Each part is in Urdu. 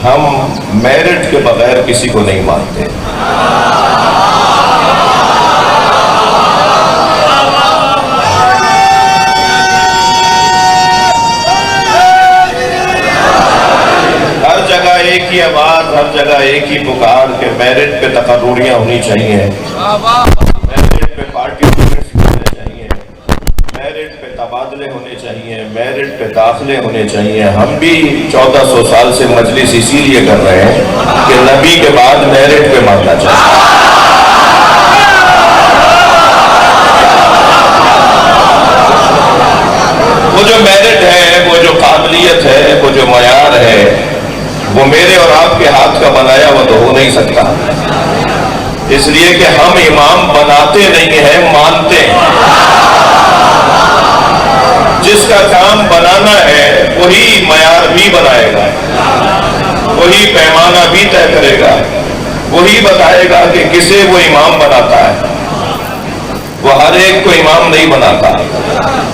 ہم میرٹ کے بغیر کسی کو نہیں مانتے. ہر جگہ ایک ہی آواز، ہر جگہ ایک ہی پکار کہ میرٹ پہ تقرریاں ہونی چاہیے، میرٹ پہ پارٹی ہونے چاہیے، میرٹ پہ تبادلے ہونے چاہیے، میرٹ پہ داخلے ہونے چاہیے. ہم بھی 1400 سال سے مجلس اسی لیے کر رہے ہیں کہ نبی کے بعد میرٹ پہ ماننا چاہیے. وہ جو میرٹ ہے، وہ جو قابلیت ہے، وہ جو معیار ہے، وہ میرے اور آپ کے ہاتھ کا بنایا وہ تو ہو نہیں سکتا. اس لیے کہ ہم امام بناتے نہیں ہیں، مانتے ہیں. جس کا کام بنانا ہے وہی معیار بھی بنائے گا، وہی پیمانہ بھی طے کرے گا، وہی بتائے گا کہ کسے وہ امام بناتا ہے. وہ ہر ایک کو امام نہیں بناتا.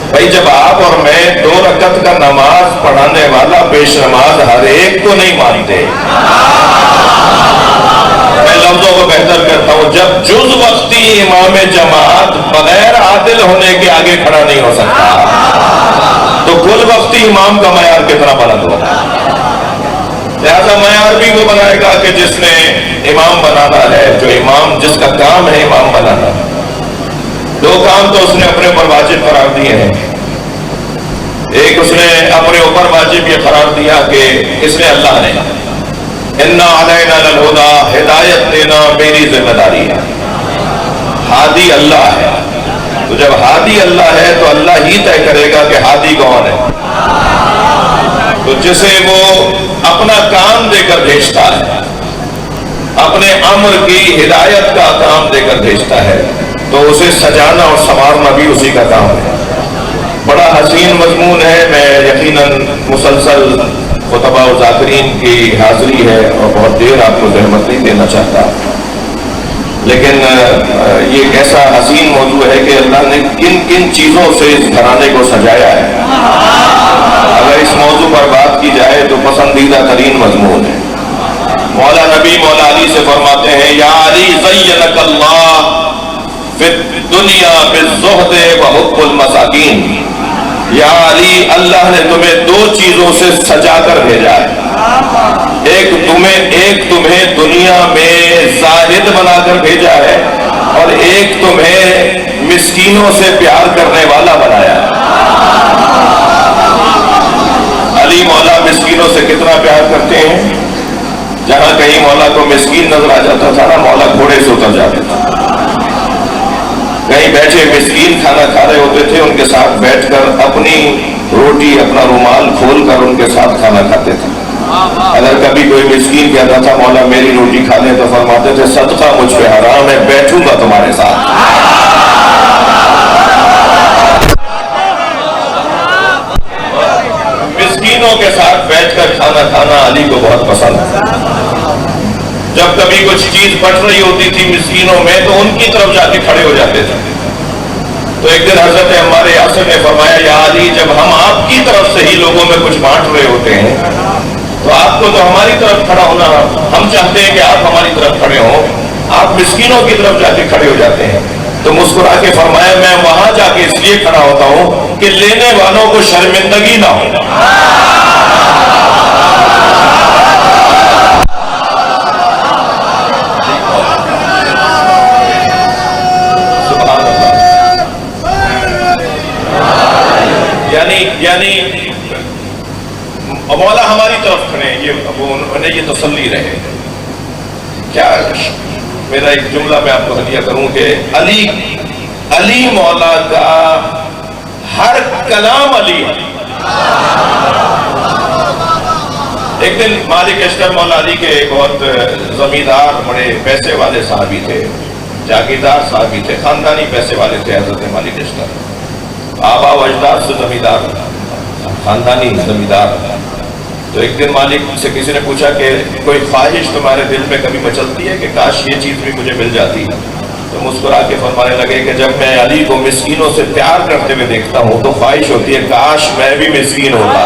بھائی جب آپ اور میں 2 رکعت کا نماز پڑھانے والا پیش نماز ہر ایک کو نہیں مانتے. میں لفظوں کو بہتر کرتا ہوں، جب جز وقتی امام جماعت بغیر عادل ہونے کے آگے کھڑا نہیں ہو سکتا تو کل وقتی امام کا معیار کتنا بلند ہوگا. لہذا معیار بھی وہ بنائے گا کہ جس نے امام بنانا ہے، جو امام جس کا کام ہے امام بنانا. 2 کام تو اس نے اپنے اوپر واجب قرار دیے ہیں. ایک اس نے اپنے اوپر واجب یہ قرار دیا کہ اس نے اللہ نے اِنَّا عَلَيْنَا لَلْهُدَىٰ، ہدایت دینا میری ذمہ داری ہے. ہادی اللہ ہے، تو جب ہادی اللہ ہے تو اللہ ہی طے کرے گا کہ ہادی کون ہے. تو جسے وہ اپنا کام دے کر بھیجتا ہے، اپنے امر کی ہدایت کا کام دے کر بھیجتا ہے، تو اسے سجانا اور سنوارنا بھی اسی کا کام ہے. بڑا حسین مضمون ہے. میں یقیناً مسلسل خطبہ و ذاکرین کی حاضری ہے اور بہت دیر آپ کو زحمت نہیں دینا چاہتا، لیکن یہ ایک ایسا حسین موضوع ہے کہ اللہ نے کن کن چیزوں سے اس گھرانے کو سجایا ہے. اگر اس موضوع پر بات کی جائے تو پسندیدہ ترین مضمون ہے. مولا نبی مولا علی سے فرماتے ہیں، یا علی زینک اللہ فی الدنیا بالزہد وحب المساکین. یا علی، اللہ نے تمہیں 2 چیزوں سے سجا کر بھیجا ہے. ایک تمہیں دنیا میں زاہد بنا کر بھیجا ہے، اور ایک تمہیں مسکینوں سے پیار کرنے والا بنایا ہے. علی مولا مسکینوں سے کتنا پیار کرتے ہیں. جہاں کہیں مولا کو مسکین نظر آ جاتا تھا نا، مولا گھوڑے سے اتر جاتے تھے. کہیں بیٹھے مسکین کھانا کھا رہے ہوتے تھے، ان کے ساتھ بیٹھ کر اپنی روٹی، اپنا رومال کھول کر ان کے ساتھ کھانا کھاتے تھے. اگر کبھی کوئی مسکین کہتا تھا مولا میری روٹی کھا لیں، تو فرماتے تھے صدقہ مجھ پہ حرام ہے، بیٹھوں گا تمہارے ساتھ. مسکینوں کے ساتھ بیٹھ کر کھانا کھانا علی کو بہت پسند ہے. جب کبھی کچھ چیز بٹ رہی ہوتی تھی مسکینوں میں تو ان کی طرف جا کے کھڑے ہو جاتے تھے. تو ایک دن حضرت عمار یاسر نے فرمایا، یا علی، جب ہم آپ کی طرف سے ہی لوگوں میں کچھ بانٹ رہے ہوتے ہیں تو آپ کو تو ہماری طرف کھڑا ہونا، ہم چاہتے ہیں کہ آپ ہماری طرف کھڑے ہوں، آپ مسکینوں کی طرف جا کے کھڑے ہو جاتے ہیں. تو مسکرا کے فرمایا، میں وہاں جا کے اس لیے کھڑا ہوتا ہوں کہ لینے والوں کو شرمندگی نہ ہو. یعنی مولا ہماری طرف کھڑے، انہیں یہ تسلی رہے. کیا میرا ایک جملہ میں آپ کو ہدیہ کروں کہ علی مولا کا ہر کلام علی. ایک دن مالک اشتر مولا علی کے بہت زمیندار، بڑے پیسے والے صحابی تھے، جاگیردار صحابی تھے، خاندانی پیسے والے تھے حضرت مالک اشتر. آبا و اجداد سے زمیندار، خاندانی زمیندار. تو ایک دن مالک سے کسی نے پوچھا کہ کوئی خواہش تمہارے دل میں کبھی مچلتی ہے کہ کاش یہ چیز بھی مجھے مل جاتی. تو مسکرا کے فرمانے لگے کہ جب میں علی کو مسکینوں سے پیار کرتے ہوئے دیکھتا ہوں تو خواہش ہوتی ہے کاش میں بھی مسکین ہوتا.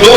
2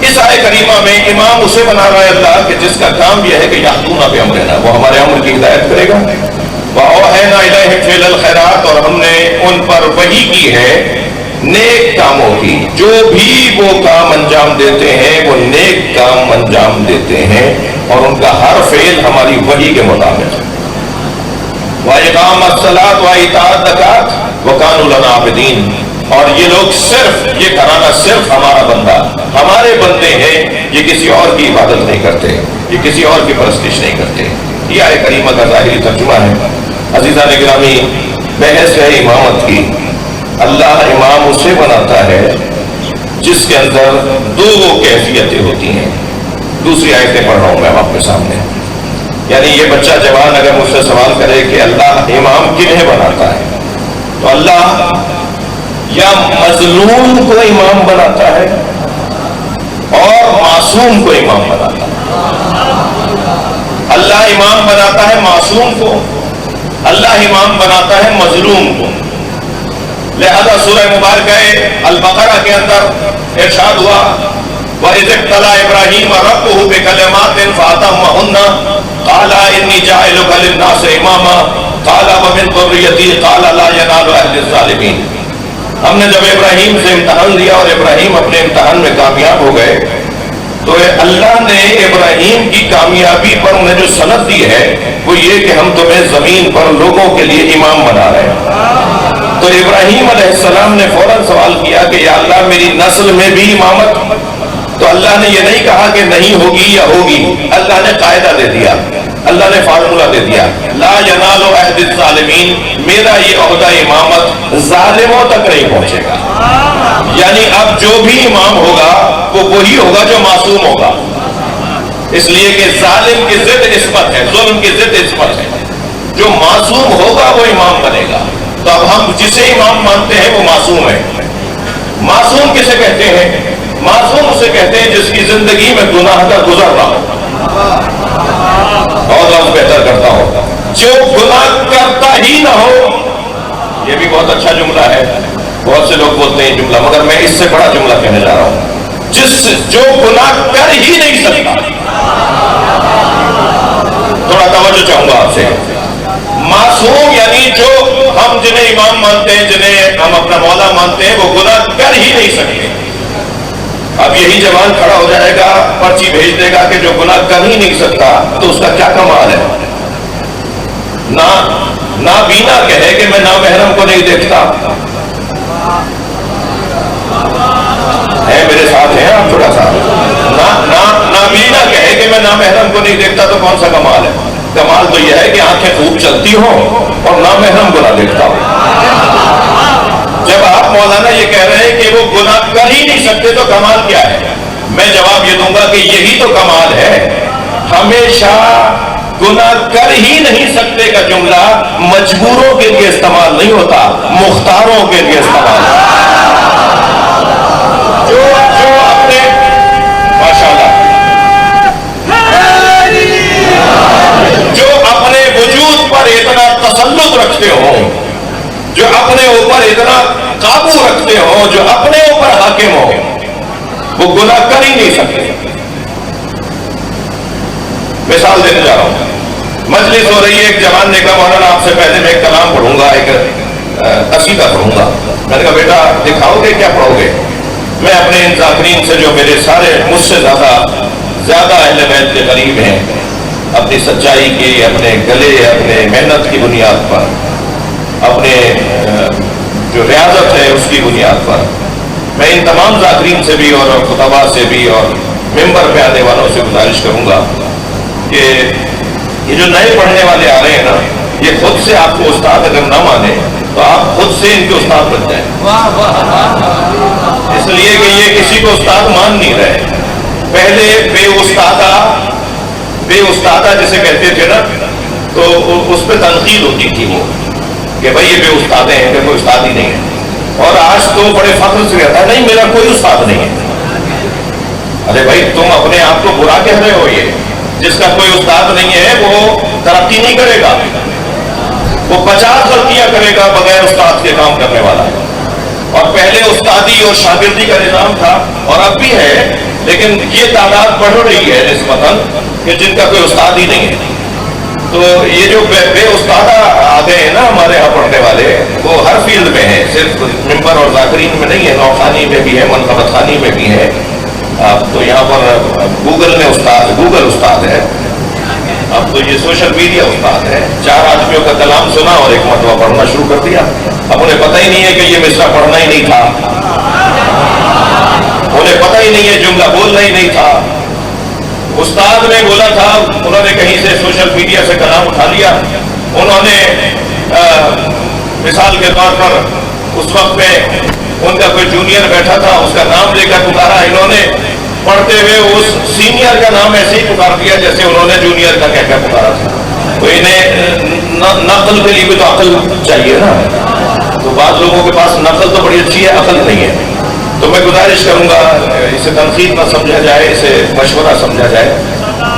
اس آیت کریمہ میں امام اسے بنا رہا ہے اللہ کہ جس کا کام یہ ہے کہ یہدون بامرنا، وہ ہمارے امر کی ہدایت کرے گا، وَأَوْحَيْنَا إِلَيْهِمْ فِعْلَ الْخَيْرَاتِ، اور ہم نے ان پر وحی کی ہے نیک کاموں کی، جو بھی وہ کام انجام دیتے ہیں وہ نیک کام انجام دیتے ہیں اور ان کا ہر فعل ہماری وحی کے مطابق ہے۔ وَإِقَامَ الصَّلَاةِ وَإِيتَاءَ الزَّكَاةِ وَكَانُوا لَنَا عَابِدِينَ، اور یہ لوگ صرف یہ گھرانہ صرف ہمارا بندہ، ہمارے بندے ہیں، یہ کسی اور کی عبادت نہیں کرتے، یہ کسی اور کی پرستش نہیں کرتے۔ یہ آیت کریمہ کا ظاہری ترجمہ ہے۔ عزیزان گرامی، بحث ہے امامت کی۔ اللہ امام اسے بناتا ہے جس کے اندر دو کیفیتیں ہوتی ہیں۔ دوسری آیتیں پڑھ رہا ہوں میں آپ کے سامنے، یعنی یہ بچہ جوان اگر مجھ سے سوال کرے کہ اللہ امام کنہیں بناتا ہے، تو اللہ یا مظلوم کو امام بناتا ہے اور معصوم کو امام بناتا ہے۔ اللہ امام بناتا ہے معصوم کو، اللہ امام بناتا ہے مظلوم کو۔ لہذا سورہ مبارکہ البقرہ کے اندر ارشاد ہوا وَإِذِ ابْتَلَىٰ إِبْرَاهِيمَ رَبُّهُ بِكَلِمَاتٍ فَأَتَمَّهُنَّ قَالَ إِنِّي جَاعِلُكَ لِلنَّاسِ إِمَامًا قَالَ وَمِن ذُرِّيَّتِي قَالَ لَا يَنَالُ عَهْدِ الظَّالِمِينَ۔ ہم نے جب ابراہیم سے امتحان لیا اور ابراہیم اپنے امتحان میں کامیاب ہو گئے تو اللہ نے ابراہیم کی کامیابی پر انہیں جو سند دی ہے وہ یہ کہ ہم تمہیں زمین پر لوگوں کے لیے امام بنا رہے ہیں۔ تو ابراہیم علیہ السلام نے فوراً سوال کیا کہ یا اللہ میری نسل میں بھی امامت؟ تو اللہ نے یہ نہیں کہا کہ نہیں ہوگی یا ہوگی، اللہ نے قاعدہ دے دیا، اللہ نے فارمولہ دے دیا، لا ینال عہد الظالمین، میرا یہ عہدہ امامت ظالموں تک نہیں پہنچے گا۔ یعنی اب جو بھی امام ہوگا وہ وہی ہوگا جو معصوم ہوگا، اس لیے کہ ظالم کی ضد عصمت ہے، ظلم کی ضد عصمت ہے، جو معصوم ہوگا وہ امام بنے گا۔ تو اب ہم جسے امام مانتے ہیں وہ معصوم ہے۔ معصوم کسے کہتے ہیں؟ معصوم اسے کہتے ہیں جس کی زندگی میں گناہ کا گزر رہا ہو، اور لفظ بہتر کرتا ہو، جو گناہ کرتا ہی نہ ہو۔ یہ بھی بہت اچھا جملہ ہے، بہت سے لوگ بولتے ہیں جملہ، مگر میں اس سے بڑا جملہ کہنے جا رہا ہوں، جو گناہ کر ہی نہیں سکتا۔ تھوڑا توجہ چاہوں گا آپ سے۔ معصوم یعنی جو ہم جنہیں امام مانتے ہیں، جنہیں ہم اپنا مولا مانتے ہیں، وہ گناہ کر ہی نہیں سکتے۔ اب یہی جوان کھڑا ہو جائے گا، پرچی بھیج دے گا کہ جو گناہ کر ہی نہیں سکتا، تو اس کا کیا کمال ہے؟ نہ بینا کہے کہ میں نامحرم کو نہیں دیکھتا، ہے میرے ساتھ ہیں آپ تھوڑا سا، نہ بینا کہے کہ میں نامحرم کو نہیں دیکھتا، تو کون سا کمال ہے؟ کمال تو یہ ہے کہ آنکھیں خوب چلتی ہوں اور نامحرم کو نہ دیکھتا ہوں۔ جب آپ مولانا یہ کہہ رہے ہیں کہ وہ گناہ کر ہی نہیں سکتے تو کمال کیا ہے؟ میں جواب یہ دوں گا کہ یہی تو کمال ہے۔ ہمیشہ گناہ کر ہی نہیں سکتے کا جملہ مجبوروں کے لیے استعمال نہیں ہوتا، مختاروں کے لیے استعمال ہوتا۔ جو اپنے ماشاءاللہ جو اپنے وجود پر اتنا تسلط رکھتے ہوں، جو اپنے اوپر اتنا قابو رکھتے ہوں، جو اپنے اوپر حاکم ہو، وہ گناہ کر ہی نہیں سکتے۔ مثال دینے جا رہا ہوں، مجلس ہو رہی ہے، ایک جوان نے کہا مولانا آپ سے پہلے میں ایک کلام پڑھوں گا، ایک قصیدہ پڑھوں گا۔ میں نے کہا بیٹا دکھاؤ گے کیا پڑھو گے؟ میں اپنے ان ذاکرین سے جو میرے سارے مجھ سے زیادہ اہل بیت کے قریب ہیں، اپنی سچائی کی، اپنے گلے، اپنے محنت کی بنیاد پر، اپنے جو ریاضت ہے اس کی بنیاد پر، میں ان تمام ذاکرین سے بھی اور خطباء سے بھی اور ممبر پہ آنے والوں سے گزارش کروں گا کہ یہ جو نئے پڑھنے والے آ رہے ہیں نا، یہ خود سے آپ کو استاد اگر نہ مانے تو آپ خود سے ان کے استاد بن جائیں، اس لیے کہ یہ کسی کو استاد مان نہیں رہے۔ پہلے بے استادہ جسے کہتے تھے نا، تو اس پہ تنقید ہوتی تھی وہ کہ بھائی یہ بے استادیں ہیں، کہ کوئی استاد ہی نہیں ہے، اور آج تو بڑے فخر سے کہتا ہے نہیں میرا کوئی استاد نہیں ہے۔ ارے بھائی تم اپنے آپ کو برا کہہ رہے ہو، یہ جس کا کوئی استاد نہیں ہے وہ ترقی نہیں کرے گا، وہ 50 غلطیاں کرے گا بغیر استاد کے کام کرنے والا۔ اور پہلے استادی اور شاگردی کا نظام تھا اور اب بھی ہے، لیکن یہ تعداد بڑھ رہی ہے نسبتاً کہ جن کا کوئی استاد ہی نہیں ہے. تو یہ جو بے استاد آ گئے ہیں نا ہمارے یہاں پڑھنے والے، وہ ہر فیلڈ میں ہیں، صرف ممبر اور ذاکرین میں نہیں ہے، نوخانی میں بھی ہے، منقبت خانی میں بھی ہے. اب تو یہاں پر گوگل استاد ہے، اب تو یہ سوشل میڈیا استاد ہے. 4 آدمیوں کا کلام سنا اور ایک مرتبہ پڑھنا شروع کر دیا. اب انہیں پتہ ہی نہیں ہے کہ یہ مصرع پڑھنا ہی نہیں تھا، انہیں پتہ ہی نہیں ہے جملہ بولنا ہی نہیں تھا. استاد نے بولا تھا، انہوں نے کہیں سے سوشل میڈیا سے کلام اٹھا لیا. انہوں نے مثال کے طور پر اس وقت میں ان کا کوئی جونیئر بیٹھا تھا، اس کا نام لے کر پکارا. انہوں نے پڑھتے ہوئے اس سینئر کا نام ایسے ہی پکار دیا جیسے انہوں نے جونیئر کا کہہ کر پکارا تھا. تو انہیں نقل کے لیے بھی تو عقل چاہیے نا. تو بعض لوگوں کے پاس نقل تو بڑی اچھی ہے، عقل نہیں ہے. تو میں گزارش کروں گا اسے تنقید نہ سمجھا جائے، اسے مشورہ سمجھا جائے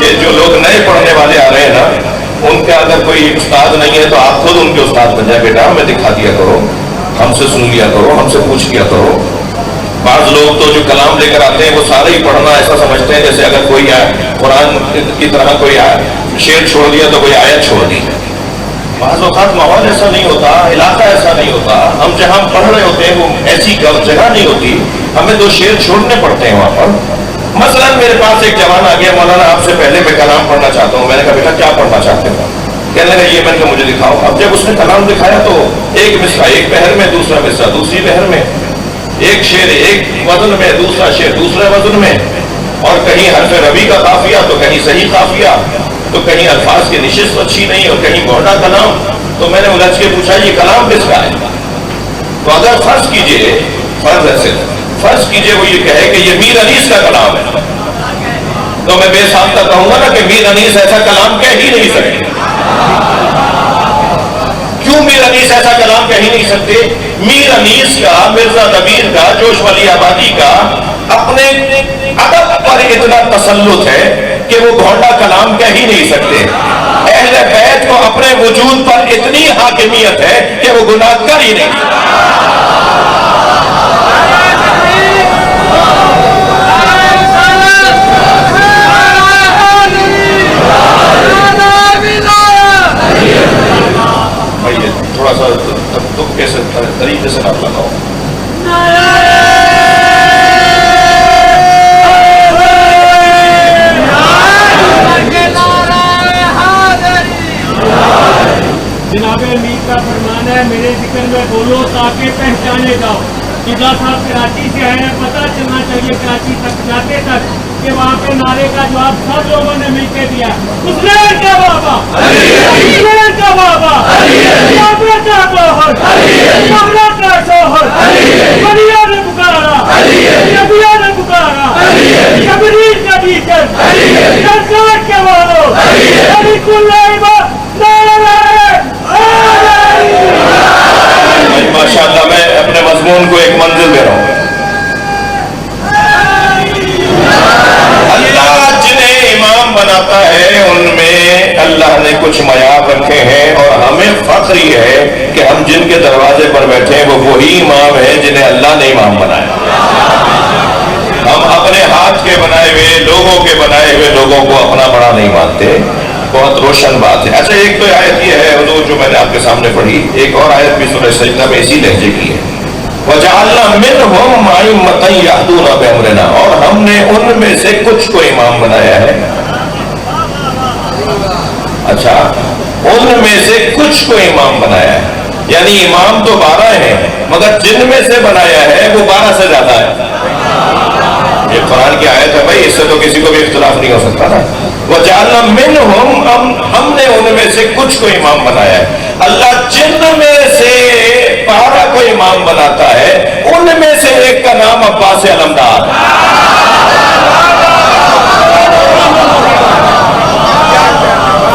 کہ جو لوگ نئے پڑھنے والے آ رہے ہیں نا، ان کا اگر کوئی استاد نہیں ہے تو آپ خود ان کے استاد بن جائے. بیٹا ہمیں دکھا دیا کرو، ہم سے سن لیا کرو، ہم سے پوچھ لیا کرو. بعض لوگ تو جو کلام لے کر آتے ہیں وہ سارے ہی پڑھنا ایسا سمجھتے ہیں جیسے اگر کوئی قرآن کی طرح کوئی شعر چھوڑ دیا تو کوئی آیت چھوڑ دی. بعض اوقات ماحول ایسا نہیں ہوتا، علاقہ ایسا نہیں ہوتا، ہم جہاں پڑھ رہے ہوتے ہیں وہ ایسی جگہ نہیں ہوتی، ہمیں 2 شعر چھوڑنے پڑتے ہیں وہاں پر. مثلا میرے پاس ایک جوان آ گیا، مولانا آپ سے پہلے میں کلام پڑھنا چاہتا ہوں. میں نے کہا بیٹا کیا پڑھنا چاہتے ہو؟ کہنے لگا یہ. میں نے کہا مجھے دکھاؤ. اب جب اس نے کلام دکھایا تو ایک مصرع ایک پہر میں، دوسرا مصرع دوسری پہر میں، ایک شعر ایک وزن میں، دوسرا شعر دوسرے وزن میں، اور کہیں حرف ربی کا قافیہ تو کہیں صحیح قافیہ، تو کہیں الفاظ کی نشست اچھی نہیں اور کہیں گھوڑا کلام. تو میں نے الجھ کے پوچھا یہ کلام کس کا ہے؟ تو اگر فرض کیجئے وہ یہ کہے کہ یہ میر انیس کا کلام ہے، تو میں بے ساختہ کہوں گا نا کہ میر انیس ایسا کلام کہہ ہی نہیں سکتے. کیوں میر انیس ایسا کلام کہہ ہی نہیں سکتے؟ میر انیس کا، مرزا نبیر کا، جوش ولی آبادی کا اپنے ادب پر اتنا تسلط ہے کہ وہ گھونڈا کلام کہہ ہی نہیں سکتے. اہل بیت کو اپنے وجود پر اتنی حاکمیت ہے کہ وہ گناہ کر ہی نہیں سکتے. تھوڑا سا دکھ کیسے طریقے سے نہ لگاؤ. جناب امیر کا فرمان ہے میرے ذکر میں بولو تاکہ پہچانے جاؤ. قبلہ صاحب کراچی سے آئے ہیں، پتہ چلنا چاہیے کراچی تک جاتے تک کہ وہاں پہ نعرے کا جواب سب لوگوں نے مل کے دیا. حسین کا بابا، حسین کا بابا، بابا کا بہر، بابا کا شوہر، بلیا نے پکارا، نبیا نے پکارا، جبریل کا ٹیچر، سرکار کے والو، علی کل ماشاء اللہ. میں اپنے مضمون کو ایک منزل دے رہا ہوں. اللہ جنہیں امام بناتا ہے ان میں اللہ نے کچھ معیار رکھے ہیں، اور ہمیں فخر یہ ہے کہ ہم جن کے دروازے پر بیٹھے ہیں وہ وہی امام ہیں جنہیں اللہ نے امام بنایا. ہم اپنے ہاتھ کے بنائے ہوئے لوگوں کو اپنا بڑا نہیں مانتے. بہت روشن بات ہے. اچھا ایک تو آیت یہ ہے حضور جو میں نے آپ کے سامنے پڑھی، ایک اور آیت بھی سورہ سجدہ میں اسی لہجے کی ہے. وَجَعَلْنَا مِنْهُمْ أَئِمَّةً يَهْدُونَ بِأَمْرِنَا، اور ہم نے ان میں سے کچھ کو امام بنایا ہے. اچھا ان میں سے کچھ کو امام بنایا ہے، یعنی امام تو 12 ہیں مگر جن میں سے بنایا ہے وہ 12 سے زیادہ ہے. یہ قرآن کی آیت ہے بھائی، اس سے تو کسی کو بھی اختلاف نہیں ہو سکتا نا. وَجَعَلْنَا مِنْهُمْ، ہم نے ان میں سے کچھ کو امام بنایا ہے. اللہ جن میں سے 12 کو امام بناتا ہے، ان میں سے ایک کا نام عباس علمدار.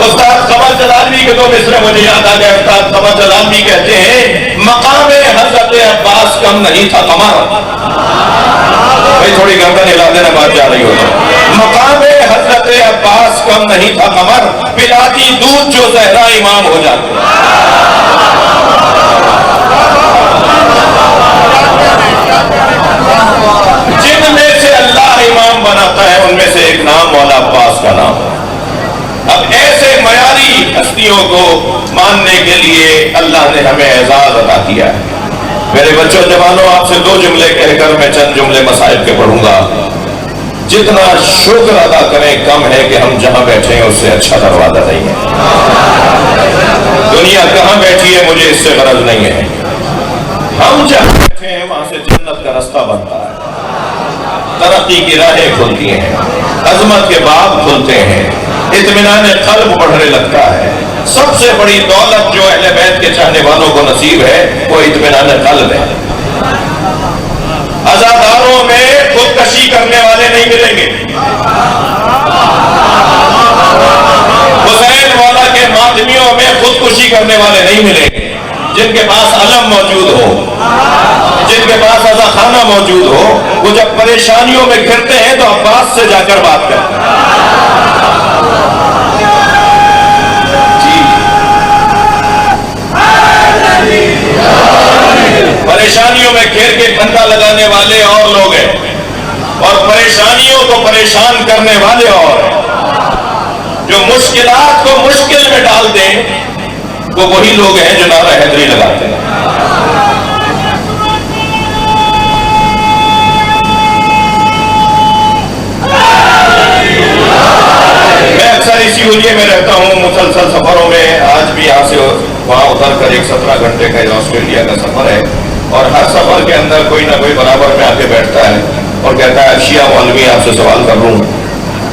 استاد قمر جلالوی کے 2 مصرع مجھے یاد آ گئے. استاد قمر جلالوی کہتے ہیں مقام حضرت عباس کم نہیں تھا قمر. بھائی تھوڑی گردن ہلا دینا، بات جا رہی ہو تو. مقام حضرت عباس کم نہیں تھا قمر، پلاتی دودھ جو زہرا امام ہو جاتے. امام بناتا ہے ان میں سے ایک نام مولا عباس کا نام ہے۔ اب ایسے معیاری ہستیوں کو ماننے کے لیے اللہ نے ہمیں اعزاز عطا کیا ہے۔ میرے بچوں جوانوں، آپ سے 2 جملے کہہ کر میں چند جملے مصائب کے پڑھوں گا۔ جتنا شکر ادا کریں کم ہے کہ ہم جہاں بیٹھے ہیں اس سے اچھا دروازہ نہیں ہے۔ دنیا کہاں بیٹھی ہے مجھے اس سے غرض نہیں ہے، ہم جہاں بیٹھے ہیں وہاں سے جنت کا رستہ بنتا ہے، ترقی کی راہیں کھلتی ہیں، عظمت کے باب کھلتے ہیں، اطمینان قلب بڑھنے لگتا ہے۔ سب سے بڑی دولت جو اہل بیت کے چاہنے والوں کو نصیب ہے وہ اطمینان قلب ہے۔ عزاداروں میں خودکشی کرنے والے نہیں ملیں گے، حسین والا کے ماتمیوں میں خودکشی کرنے والے نہیں ملیں گے۔ جن کے پاس علم موجود ہو، جن کے پاس عزا خانہ موجود ہو، وہ جب پریشانیوں میں گھرتے ہیں تو عباس سے جا کر بات کرتے ہیں۔ پریشانیوں میں گھیر کے پنڈا لگانے والے اور لوگ ہیں، اور پریشانیوں کو پریشان کرنے والے اور ہیں۔ جو مشکلات کو مشکل میں ڈال دیں وہ وہی لوگ ہیں جو نعرہ حیدری لگاتے ہیں۔ میں اکثر اسی حلیے میں رہتا ہوں، مسلسل سفروں میں۔ آج بھی یہاں سے وہاں اتر کر 17 گھنٹے کا آسٹریلیا کا سفر ہے، اور ہر سفر کے اندر کوئی نہ کوئی برابر میں آ کے بیٹھتا ہے اور کہتا ہے شیعہ مولوی آپ سے سوال کر لوں،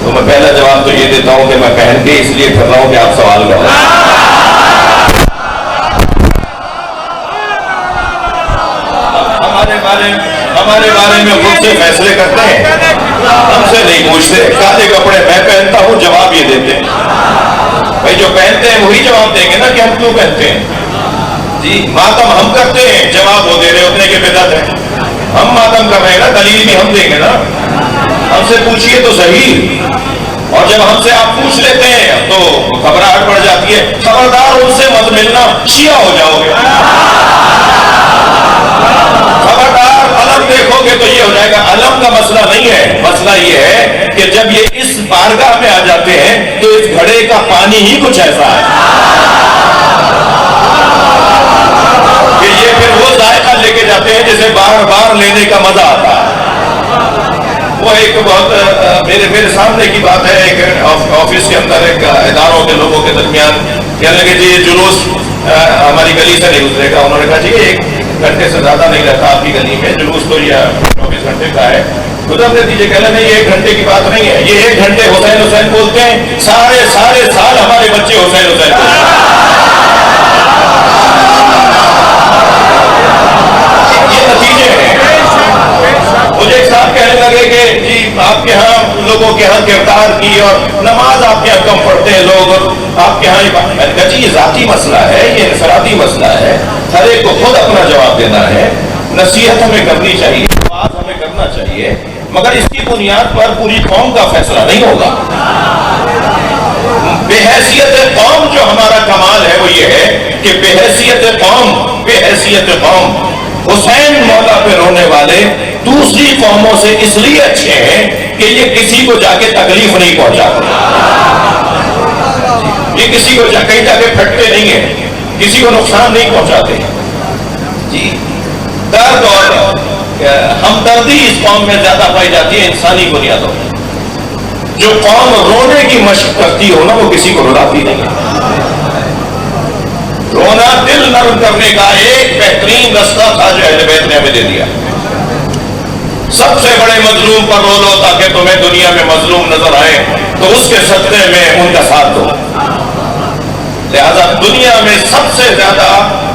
تو میں پہلا جواب تو یہ دیتا ہوں کہ میں پہن کے اس لیے کر رہا ہوں کہ آپ سوال کریں۔ ہمارے بارے میں خود سے فیصلے کرتے ہیں، ہم سے نہیں پوچھتے۔ کالے کپڑے میں پہنتا ہوں، جواب یہ دیتے ہیں۔ بھائی جو پہنتے ہیں وہی جواب دیں گے نا کہ ہم کیوں پہنتے ہیں۔ جی ماتم ہم کرتے ہیں، جواب وہ دے رہے ہوتے ہیں کہ بدعت ہے۔ ہم ماتم کر رہے ہیں نا، دلیل بھی ہم دیں گے نا، ہم سے پوچھیے تو صحیح۔ اور جب ہم سے آپ پوچھ لیتے ہیں تو گھبراہٹ پڑ جاتی ہے، خبردار ان سے مت ملنا، شیعہ ہو جاؤ گے۔ خبردار علم دیکھو گے تو یہ ہو جائے گا۔ علم کا مسئلہ نہیں ہے، مسئلہ یہ ہے کہ جب یہ اس بارگاہ میں آ جاتے ہیں تو اس گھڑے کا پانی ہی کچھ ایسا ہے کہ یہ پھر وہ ذائقہ لے کے جاتے ہیں جسے بار بار لینے کا مزہ آتا ہے۔ وہ ایک بہت میرے سامنے کی بات ہے، ایک آفس کے اندر ایک اداروں کے لوگوں کے درمیان کہنے لگے جی یہ جلوس ہماری گلی سے نہیں گزرے گا۔ انہوں نے کہا جی 1 گھنٹے سے زیادہ نہیں رہتا آپ کی گلی میں، جلوس تو یہ 24 گھنٹے کا ہے۔ خدا نے دیجیے کہنا نہیں، یہ 1 گھنٹے کی بات نہیں ہے، یہ 1 گھنٹے حسین حسین بولتے ہیں، سارے سال ہمارے بچے حسین حسین بولتے ہیں۔ یہ نتیجے ہیں۔ مجھے ایک صاحب کہنے لگے کہ جی آپ کے ہاں لوگوں کے ہاں کردار کی اور نماز آپ کے ہاں کم پڑھتے ہیں لوگ، اور آپ کے ہاں میں نے کہا جی یہ ذاتی مسئلہ ہے، یہ انفرادی مسئلہ ہے، ہر ایک کو خود اپنا جواب دینا ہے۔ نصیحت ہمیں کرنی چاہیے، بات ہمیں کرنا چاہیے، مگر اس کی بنیاد پر پوری قوم کا فیصلہ نہیں ہوگا۔ بے حیثیت قوم جو ہمارا کمال ہے وہ یہ ہے کہ بے حیثیت قوم حسین مولا پہ رونے والے دوسری قوموں سے اس لیے اچھے ہیں کہ یہ کسی کو جا کے تکلیف نہیں پہنچاتے، یہ کسی کو کہیں جا کے پھٹتے نہیں ہیں، کسی کو نقصان نہیں پہنچاتے۔ جی درد اور ہمدردی اس قوم میں زیادہ پائی جاتی ہے انسانی بنیادوں پر۔ جو قوم رونے کی مشق کرتی ہو نا وہ کسی کو رلاتی نہیں ہے۔ رونا دل نرم کرنے کا ایک بہترین رستہ تھا جو اہل بیت نے ہمیں دے دیا۔ سب سے بڑے مظلوم پر رو لو تاکہ تمہیں دنیا میں مظلوم نظر آئے، تو اس کے صدقے میں ان کا ساتھ دو۔ لہذا دنیا میں سب سے زیادہ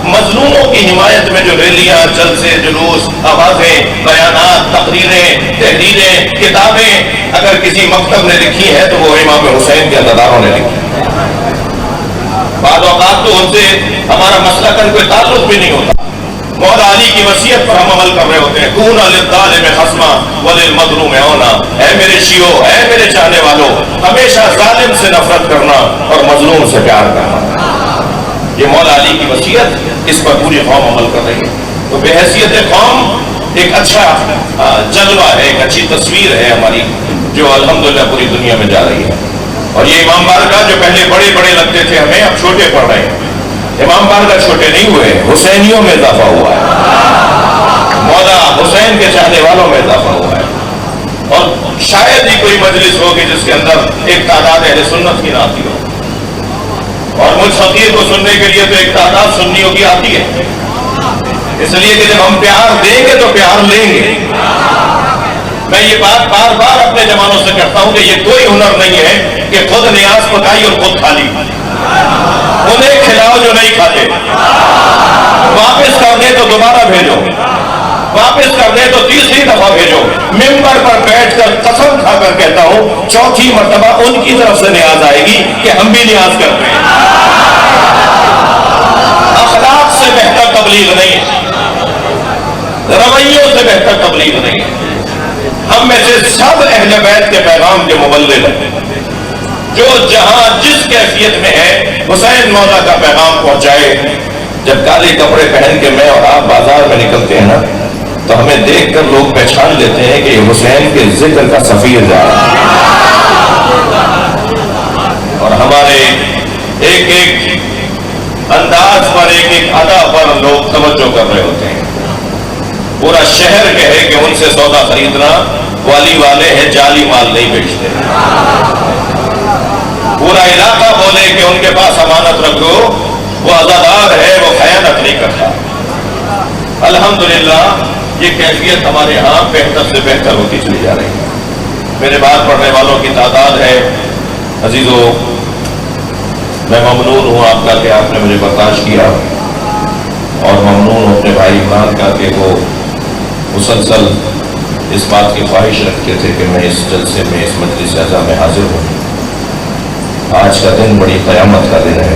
مظلوموں کی حمایت میں جو ریلیاں، جلسے، جلوس، آوازیں، بیانات، تقریریں، تحریریں، کتابیں اگر کسی مکتب نے لکھی ہے تو وہ امام حسین کے عزاداروں نے لکھی۔ بعض اوقات تو ان سے ہمارا مسئلہ کا کوئی تعلق بھی نہیں ہوتا، مولا علی کی وصیت پر ہم عمل کر رہے ہوتے ہیں۔ کون للظالم خصما وللمظلوم عونا، اے میرے شیعو، اے میرے چاہنے والوں، ہمیشہ ظالم سے نفرت کرنا اور مظلوم سے پیار کرنا۔ یہ مولا علی کی وصیت، اس پر پوری قوم عمل کر رہی ہے۔ تو بے حیثیت قوم ایک اچھا جلوہ ہے، ایک اچھی تصویر ہے ہماری جو الحمدللہ پوری دنیا میں جا رہی ہے. اور یہ امام بارگاہ جو پہلے بڑے بڑے لگتے تھے ہمیں، اب چھوٹے پڑ رہے ہیں. امام بارگاہ چھوٹے نہیں ہوئے، حسینیوں میں اضافہ ہوا ہے، مولا حسین کے چاہنے والوں میں اضافہ ہوا ہے. اور شاید ہی کوئی مجلس ہوگی جس کے اندر ایک تعداد اہل سنت کی نہ آتی ہو. اور مجھ فقیر کو سننے کے لیے تو ایک تعداد سنیوں کی آتی ہے، اس لیے کہ جب ہم پیار دیں گے تو پیار لیں گے. میں یہ بات بار بار اپنے جوانوں سے کرتا ہوں کہ یہ کوئی ہنر نہیں ہے کہ خود نیاز پکائی اور خود کھا لی. انہیں کھلاؤ جو نہیں کھاتے، واپس کر دیں تو دوبارہ بھیجو، واپس کر دیں تو تیسری دفعہ بھیجو. ممبر پر بیٹھ کر قسم کھا کر کہتا ہوں چوتھی مرتبہ ان کی طرف سے نیاز آئے گی کہ ہم بھی نیاز کرتے ہیں. اخلاق سے بہتر تبلیغ نہیں ہے، رویوں سے بہتر تبلیغ نہیں ہے. ہم میں سے سب اہل بیت کے پیغام کے مبلغ ہیں، جو جہاں جس کیفیت میں ہے حسین مولا کا پیغام پہنچائے. جب کالے کپڑے پہن کے میں اور آپ بازار میں نکلتے ہیں نا تو ہمیں دیکھ کر لوگ پہچان لیتے ہیں کہ یہ حسین کے ذکر کا سفیر جا رہا ہے. اور ہمارے ایک ایک انداز پر، ایک ایک ادا پر لوگ توجہ کر رہے ہوتے ہیں. پورا شہر کہے کہ ان سے سودا خریدنا والی والے ہیں، جعلی مال نہیں بیچتے. پورا علاقہ بولے کہ ان کے پاس امانت رکھو، وہ عزادار ہے، وہ خیانت نہیں کرتا. الحمدللہ یہ کیفیت ہمارے ہاں بہتر سے بہتر ہوتی چلی جا رہی ہے. میرے بات پڑھنے والوں کی تعداد ہے. عزیزو، میں ممنون ہوں آپ کا کہ آپ نے مجھے برداشت کیا، اور ممنون ہوں اپنے بھائی عمران کا کہ وہ مسلسل اس بات کی خواہش رکھتے تھے کہ میں اس جلسے میں، اس مجلس اعظم میں حاضر ہوں. آج کا دن بڑی قیامت کا دن ہے.